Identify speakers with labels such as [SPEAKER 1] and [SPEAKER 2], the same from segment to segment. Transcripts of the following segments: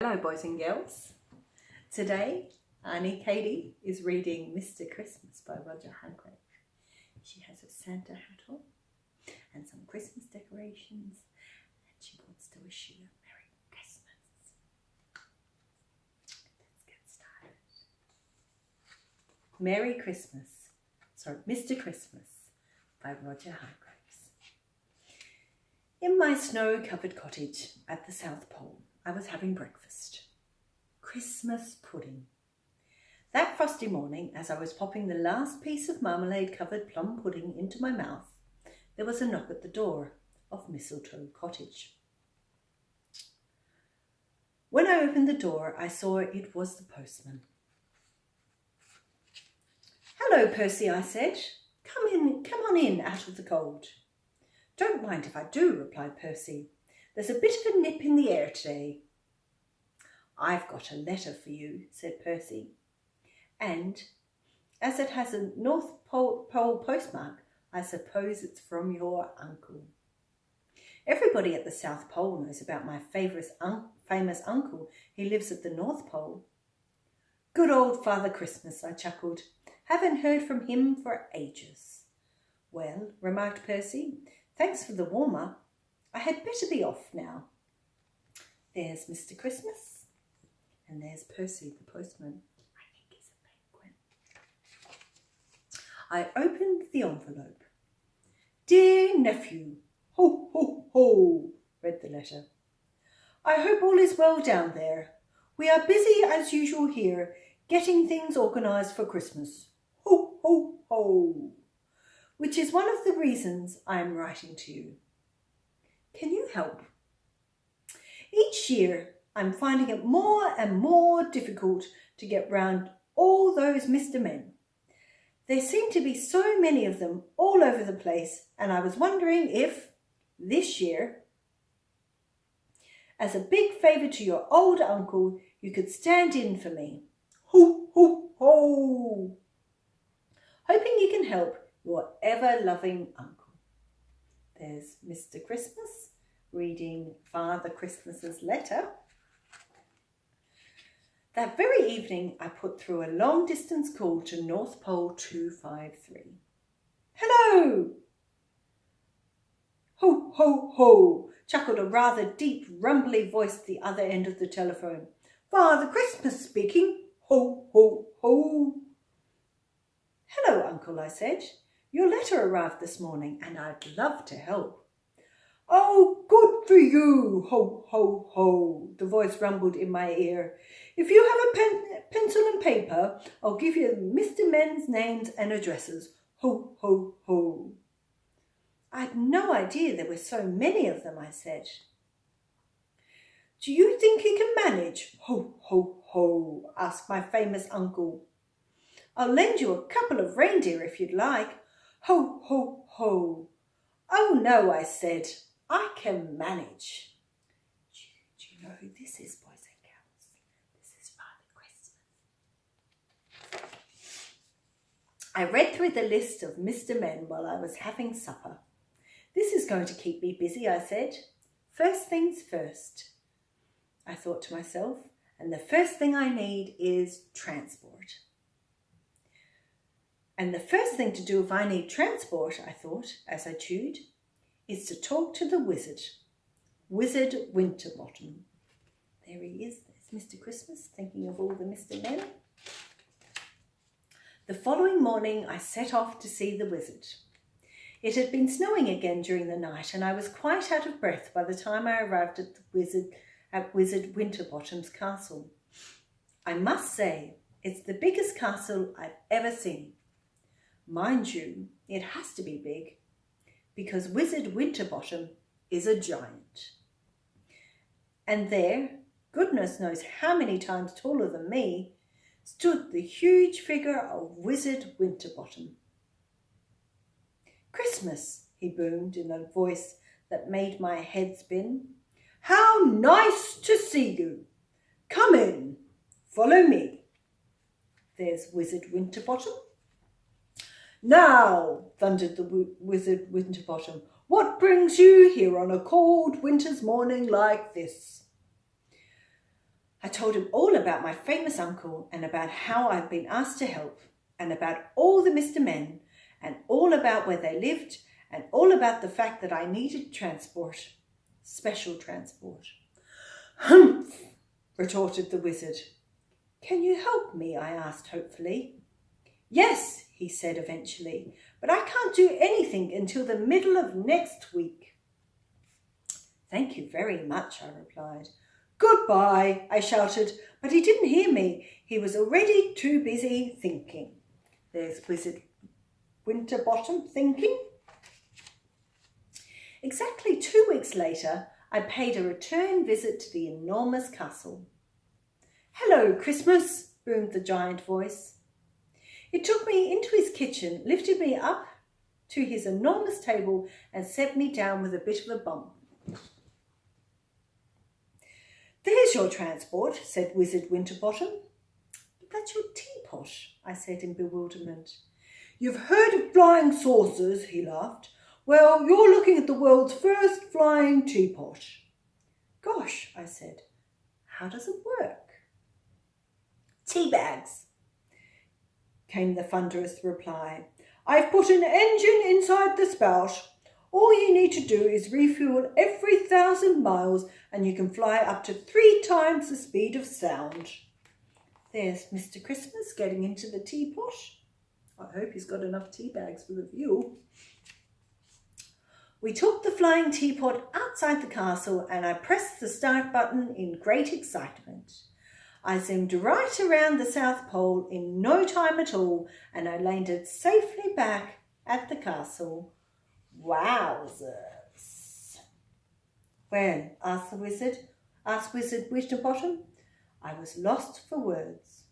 [SPEAKER 1] Hello boys and girls. Today Auntie Katie is reading Mr. Christmas by Roger Hargreaves. She has a Santa hat on and some Christmas decorations and she wants to wish you a Merry Christmas. Let's get started. Merry Christmas. Mr. Christmas by Roger Hargreaves. In my snow-covered cottage at the South Pole, I was having breakfast. Christmas pudding. That frosty morning, as I was popping the last piece of marmalade-covered plum pudding into my mouth, there was a knock at the door of Mistletoe Cottage. When I opened the door, I saw it was the postman. "Hello, Percy," I said. Come on in out of the cold." "Don't mind if I do," replied Percy. "There's a bit of a nip in the air today." "I've got a letter for you," said Percy. "And as it has a North Pole postmark, I suppose it's from your uncle." Everybody at the South Pole knows about my famous uncle. He lives at the North Pole. "Good old Father Christmas," I chuckled. "Haven't heard from him for ages." "Well," remarked Percy, "thanks for the warm-up. I had better be off now." There's Mr. Christmas, and there's Percy the postman. I think he's a penguin. I opened the envelope. "Dear nephew, ho, ho, ho," read the letter. "I hope all is well down there. We are busy as usual here, getting things organised for Christmas. Ho, ho, ho. Which is one of the reasons I am writing to you. Can you help? Each year I'm finding it more and more difficult to get round all those Mr. Men. There seem to be so many of them all over the place, and I was wondering if, this year, as a big favour to your old uncle, you could stand in for me. Ho, ho, ho. Hoping you can help, your ever-loving uncle." There's Mr. Christmas reading Father Christmas's letter. That very evening, I put through a long-distance call to North Pole 253. "Hello!" "Ho, ho, ho," chuckled a rather deep, rumbly voice at the other end of the telephone. "Father Christmas speaking. Ho, ho, ho." "Hello, Uncle," I said. "Your letter arrived this morning and I'd love to help." "Oh, good for you, ho, ho, ho," the voice rumbled in my ear. "If you have a pencil and paper, I'll give you Mr. Men's names and addresses. Ho, ho, ho." "I'd no idea there were so many of them," I said. "Do you think you can manage? Ho, ho, ho," asked my famous uncle. "I'll lend you a couple of reindeer if you'd like." Ho, ho, ho. "Oh no," I said. "I can manage." Do you know who this is, boys and girls? This is Father Christmas. I read through the list of Mr. Men while I was having supper. "This is going to keep me busy," I said. "First things first," I thought to myself, "and the first thing I need is transport. And the first thing to do if I need transport," I thought as I chewed, "is to talk to the wizard, Wizard Winterbottom." There he is. There's Mr. Christmas, thinking of all the Mr. Men. The following morning I set off to see the wizard. It had been snowing again during the night and I was quite out of breath by the time I arrived at Wizard Winterbottom's castle. I must say, it's the biggest castle I've ever seen. Mind you, it has to be big, because Wizard Winterbottom is a giant. And there, goodness knows how many times taller than me, stood the huge figure of Wizard Winterbottom. "Christmas," he boomed in a voice that made my head spin. "How nice to see you. Come in, follow me." There's Wizard Winterbottom. "Now," thundered the Wizard Winterbottom, "what brings you here on a cold winter's morning like this?" told him all about my famous uncle and about how I'd been asked to help and about all the Mr. Men and all about where they lived and all about the fact that I needed transport, special transport. "Humph," retorted the wizard. "Can you help me?" I asked hopefully. "Yes," he said eventually, "but I can't do anything until the middle of next week." "Thank you very much," I replied. "Goodbye," I shouted, but he didn't hear me. He was already too busy thinking. There's Wizard Winterbottom thinking. Exactly 2 weeks later, I paid a return visit to the enormous castle. "Hello, Christmas," boomed the giant voice. It took me into his kitchen, lifted me up to his enormous table and set me down with a bit of a bump. "There's your transport," said Wizard Winterbottom. "But that's your teapot," I said in bewilderment. "You've heard of flying saucers," he laughed. "Well, you're looking at the world's first flying teapot." "Gosh," I said, "how does it work?" "Tea bags," came the thunderous reply. "I've put an engine inside the spout. All you need to do is refuel every 1,000 miles and you can fly up to 3 times the speed of sound." There's Mr. Christmas getting into the teapot. I hope he's got enough tea bags for the view. We took the flying teapot outside the castle and I pressed the start button in great excitement. I zoomed right around the South Pole in no time at all and I landed safely back at the castle. Wowzers! "Well," asked Wizard Winterbottom. I was lost for words.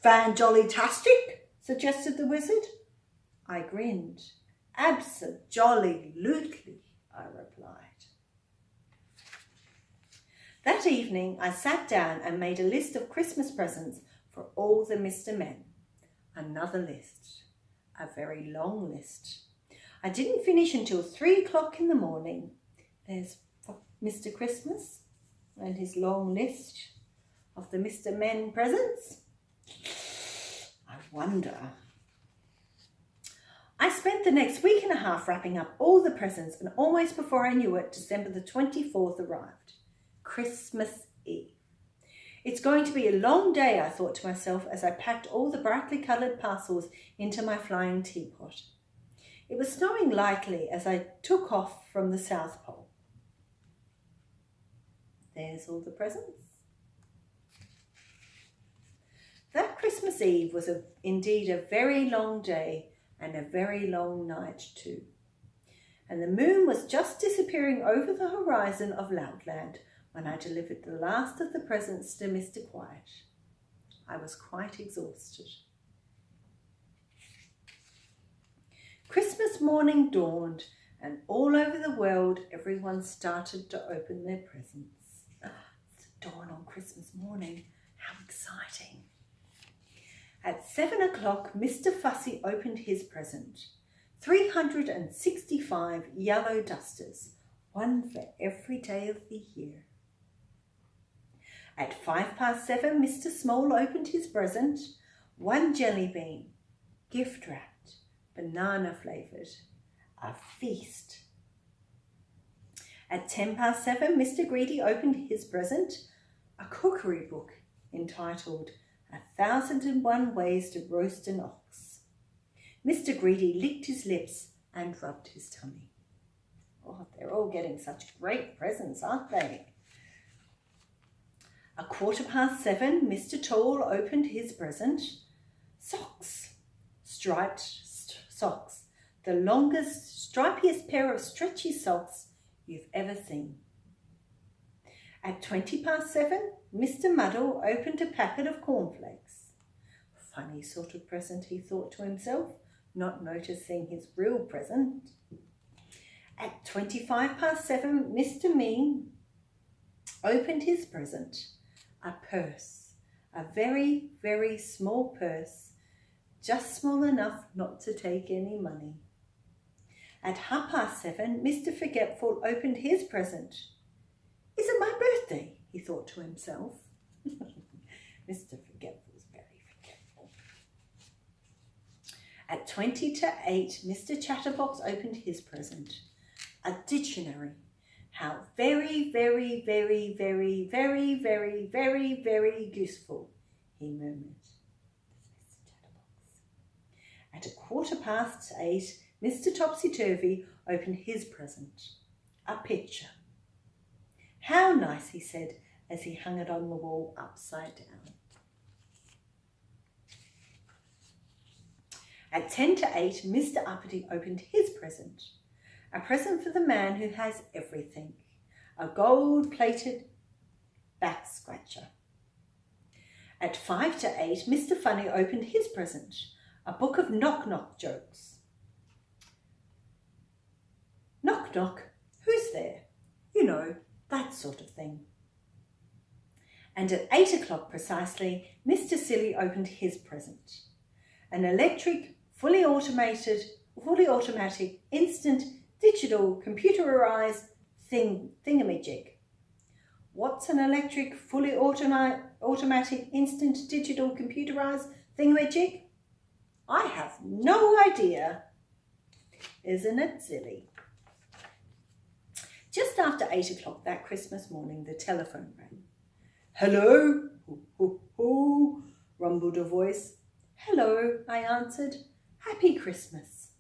[SPEAKER 1] "Fan-jolly-tastic," suggested the wizard. I grinned. "Abso-jolly-lutely," I replied. That evening I sat down and made a list of Christmas presents for all the Mr. Men. Another list. A very long list. I didn't finish until 3 o'clock in the morning. There's Mr. Christmas and his long list of the Mr. Men presents. I wonder. I spent the next week and a half wrapping up all the presents and almost before I knew it, December the 24th arrived. Christmas Eve. It's going to be a long day, I thought to myself as I packed all the brightly coloured parcels into my flying teapot. It was snowing lightly as I took off from the South Pole. There's all the presents. That Christmas Eve was indeed a very long day and a very long night too. And the moon was just disappearing over the horizon of Loudland when I delivered the last of the presents to Mr. Quiet. I was quite exhausted. Christmas morning dawned and all over the world everyone started to open their presents. It's the dawn on Christmas morning. How exciting. At 7 o'clock, Mr. Fussy opened his present. 365 yellow dusters, one for every day of the year. At 7:05, Mr. Small opened his present. 1 jelly bean, gift wrapped, banana flavoured, a feast. At 7:10, Mr. Greedy opened his present, a cookery book entitled 1,001 Ways to Roast an Ox. Mr. Greedy licked his lips and rubbed his tummy. Oh, they're all getting such great presents, aren't they? 7:15, Mr. Tall opened his present. Socks. Striped socks. The longest, stripiest pair of stretchy socks you've ever seen. At 7:20, Mr. Muddle opened a packet of cornflakes. Funny sort of present, he thought to himself, not noticing his real present. At 7:25, Mr. Mean opened his present, a purse, a very, very small purse, just small enough not to take any money. At 7:30, Mr. Forgetful opened his present. Is it my birthday? He thought to himself. Mr. Forgetful is very forgetful. At 20 to 8, Mr. Chatterbox opened his present. A dictionary. How very, very, very, very, very, very, very, very useful, he murmured. Mr. Chatterbox. At 8:15, Mr. Topsy-Turvy opened his present. A picture. How nice, he said, as he hung it on the wall upside down. At 10 to 8, Mr. Uppity opened his present. A present for the man who has everything. A gold-plated back scratcher. At 5 to 8, Mr. Funny opened his present. A book of knock-knock jokes. Knock-knock, who's there? You know, that sort of thing. And at 8 o'clock precisely, Mr. Silly opened his present. An electric, fully automatic, instant, digital, computerized thingamajig. What's an electric, fully automatic, instant, digital, computerized thingamajig? I have no idea. Isn't it silly? Just after 8 o'clock that Christmas morning, the telephone rang. Hello? Hoo, hoo, hoo, rumbled a voice. Hello, I answered. Happy Christmas.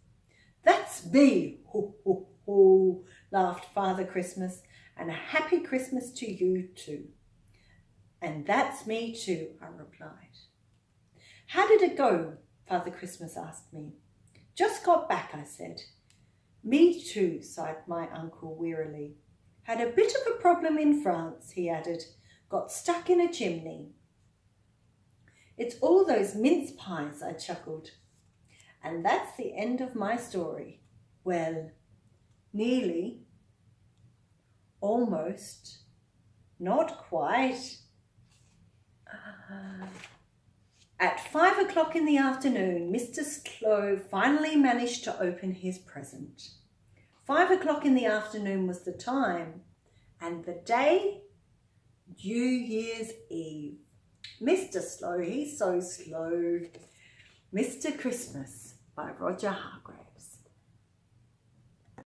[SPEAKER 1] That's me, hoo, hoo, hoo, laughed Father Christmas, and a happy Christmas to you too. And that's me too, I replied. How did it go? Father Christmas asked me. Just got back, I said. Me too, sighed my uncle wearily. Had a bit of a problem in France, he added. Got stuck in a chimney. It's all those mince pies, I chuckled. And that's the end of my story. Well, nearly, almost, not quite. At 5 o'clock in the afternoon, Mr. Slow finally managed to open his present. 5 o'clock in the afternoon was the time, and the day, New Year's Eve. Mr. Slow, he's so slow. Mr. Christmas by Roger Hargreaves.